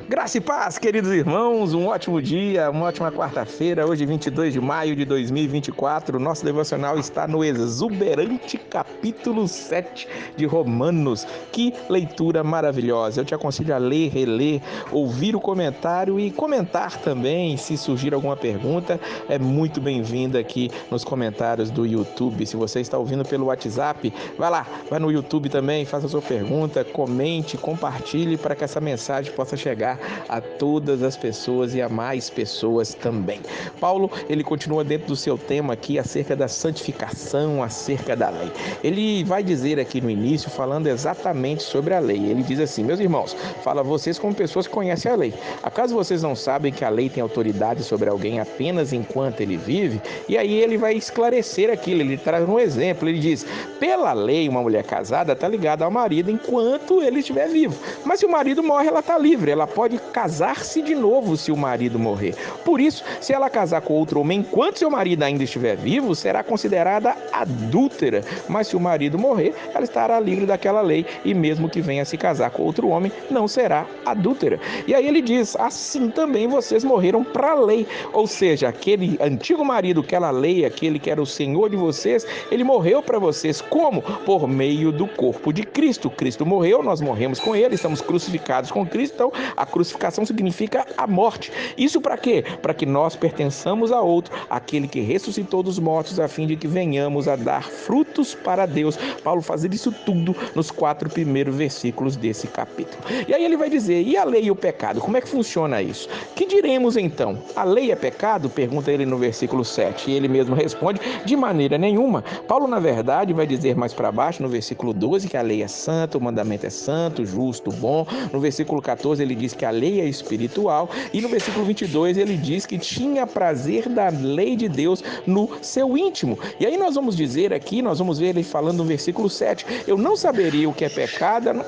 Graça e paz, queridos irmãos, um ótimo dia, uma ótima quarta-feira, hoje 22 de maio de 2024, nosso devocional está no exuberante capítulo 7 de Romanos. Que leitura maravilhosa, eu te aconselho a ler, reler, ouvir o comentário e comentar também, se surgir alguma pergunta, é muito bem-vinda aqui nos comentários do YouTube. Se você está ouvindo pelo WhatsApp, vai no YouTube também, faça a sua pergunta, comente, compartilhe para que essa mensagem possa chegar a todas as pessoas e a mais pessoas também. Paulo, ele continua dentro do seu tema aqui acerca da santificação, acerca da lei. Ele vai dizer aqui no início, falando exatamente sobre a lei. Ele diz assim: meus irmãos, fala a vocês como pessoas que conhecem a lei. Acaso vocês não sabem que a lei tem autoridade sobre alguém apenas enquanto ele vive? E aí ele vai esclarecer aquilo, ele traz um exemplo, ele diz: pela lei, uma mulher casada está ligada ao marido enquanto ele estiver vivo. Mas se o marido morre, ela está livre, ela pode casar-se de novo se o marido morrer. Por isso, se ela casar com outro homem enquanto seu marido ainda estiver vivo, será considerada adúltera. Mas se o marido morrer, ela estará livre daquela lei e mesmo que venha se casar com outro homem, não será adúltera. E aí ele diz: assim também vocês morreram para a lei. Ou seja, aquele antigo marido, aquela lei, aquele que era o senhor de vocês, ele morreu para vocês. Como? Por meio do corpo de Cristo. Cristo morreu, nós morremos com ele, estamos crucificados com Cristo. Então, a crucificação significa a morte. Isso para quê? Para que nós pertençamos a outro, aquele que ressuscitou dos mortos, a fim de que venhamos a dar frutos para Deus. Paulo faz isso tudo nos 4 primeiros versículos desse capítulo. E aí ele vai dizer: e a lei e o pecado? Como é que funciona isso? Que diremos então? A lei é pecado? Pergunta ele no versículo 7. E ele mesmo responde: de maneira nenhuma. Paulo, na verdade, vai dizer mais para baixo, no versículo 12, que a lei é santa, o mandamento é santo, justo, bom. No versículo 14, ele diz que a lei é espiritual. E no versículo 22, ele diz que tinha prazer da lei de Deus no seu íntimo. E aí nós vamos dizer aqui, nós vamos ver ele falando no versículo 7, eu não saberia o que é pecado.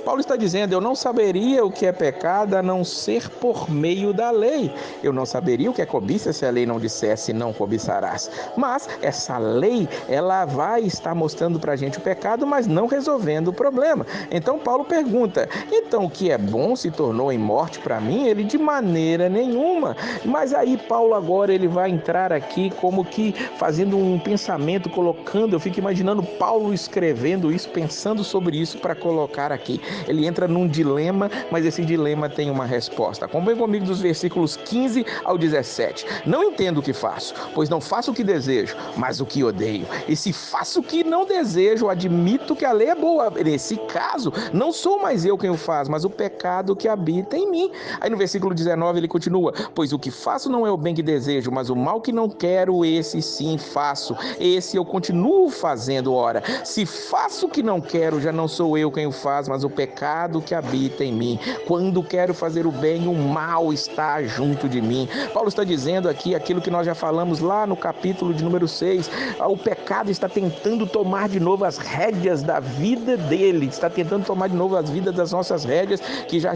Paulo está dizendo: eu não saberia o que é pecado a não ser por meio da lei. Eu não saberia o que é cobiça se a lei não dissesse não cobiçarás. Mas essa lei, ela vai estar mostrando para a gente o pecado, mas não resolvendo o problema. Então Paulo pergunta: então o que é bom se tornou em morte para mim? Ele: de maneira nenhuma. Mas aí Paulo agora ele vai entrar aqui como que fazendo um pensamento, colocando, eu fico imaginando Paulo escrevendo isso, pensando sobre isso para colocar aqui. Ele entra num dilema, mas esse dilema tem uma resposta. Acompanhe comigo dos versículos 15 ao 17. Não entendo o que faço, pois não faço o que desejo, mas o que odeio. E se faço o que não desejo, admito que a lei é boa. Nesse caso, não sou mais eu quem o faz, mas o pecado que habita em mim. Aí no versículo 19 ele continua: pois o que faço não é o bem que desejo, mas o mal que não quero, esse sim faço. Esse eu continuo fazendo. Ora, se faço o que não quero, já não sou eu quem o faz, mas o pecado que habita em mim. Quando quero fazer o bem, o mal está junto de mim. Paulo está dizendo aqui aquilo que nós já falamos lá no capítulo de número 6. O pecado está tentando tomar de novo as rédeas da vida dele, está tentando tomar de novo as vidas das nossas rédeas, que já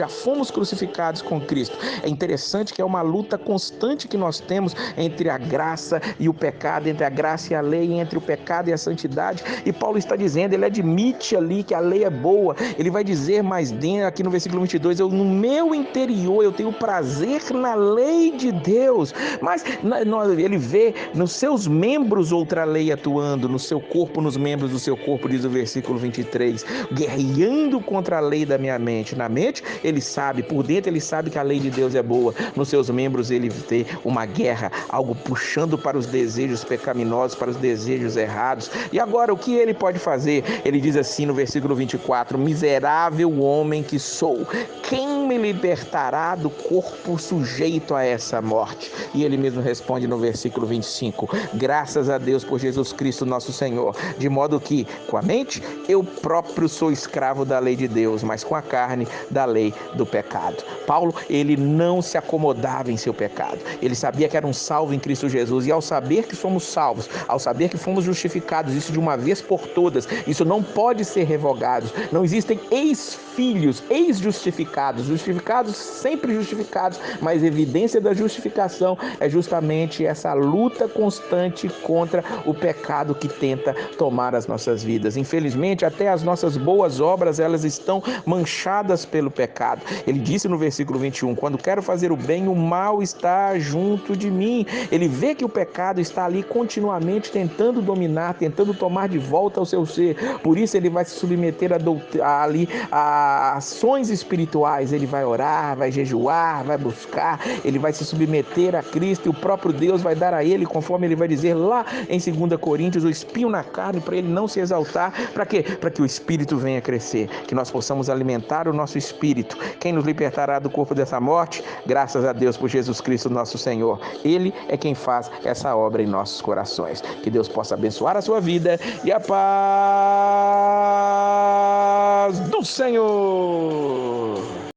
fomos crucificados com Cristo. É interessante que é uma luta constante que nós temos entre a graça e o pecado, entre a graça e a lei, entre o pecado e a santidade. E Paulo está dizendo, ele admite ali que a lei é boa. Ele vai dizer mais dentro, aqui no versículo 22, no meu interior eu tenho prazer na lei de Deus. Mas ele vê nos seus membros outra lei atuando, no seu corpo, nos membros do seu corpo, diz o versículo 23, guerreando contra a lei da minha mente. Na mente, ele sabe, por dentro ele sabe que a lei de Deus é boa. Nos seus membros ele vê uma guerra, algo puxando para os desejos pecaminosos, para os desejos errados. E agora, o que ele pode fazer? Ele diz assim no versículo 24, miserável homem que sou, quem me libertará do corpo sujeito a essa morte? E ele mesmo responde no versículo 25, graças a Deus por Jesus Cristo nosso Senhor, de modo que, com a mente, eu próprio sou escravo da lei de Deus, mas com a carne, da lei do pecado. Paulo, ele não se acomodava em seu pecado. Ele sabia que era um salvo em Cristo Jesus, e ao saber que somos salvos, ao saber que fomos justificados, isso de uma vez por todas, isso não pode ser revogado, não Não existem ex-filhos, ex-justificados, justificados, sempre justificados, mas evidência da justificação é justamente essa luta constante contra o pecado que tenta tomar as nossas vidas. Infelizmente, até as nossas boas obras, elas estão manchadas pelo pecado. Ele disse no versículo 21, quando quero fazer o bem, o mal está junto de mim. Ele vê que o pecado está ali continuamente tentando dominar, tentando tomar de volta o seu ser. Por isso ele vai se submeter a ações espirituais. Ele vai orar, vai jejuar, vai buscar, ele vai se submeter a Cristo e o próprio Deus vai dar a ele, conforme ele vai dizer lá em 2 Coríntios, o espinho na carne para ele não se exaltar. Para quê? Para que o espírito venha crescer, que nós possamos alimentar o nosso espírito. Quem nos libertará do corpo dessa morte? Graças a Deus por Jesus Cristo nosso Senhor. Ele é quem faz essa obra em nossos corações. Que Deus possa abençoar a sua vida e a paz do Senhor.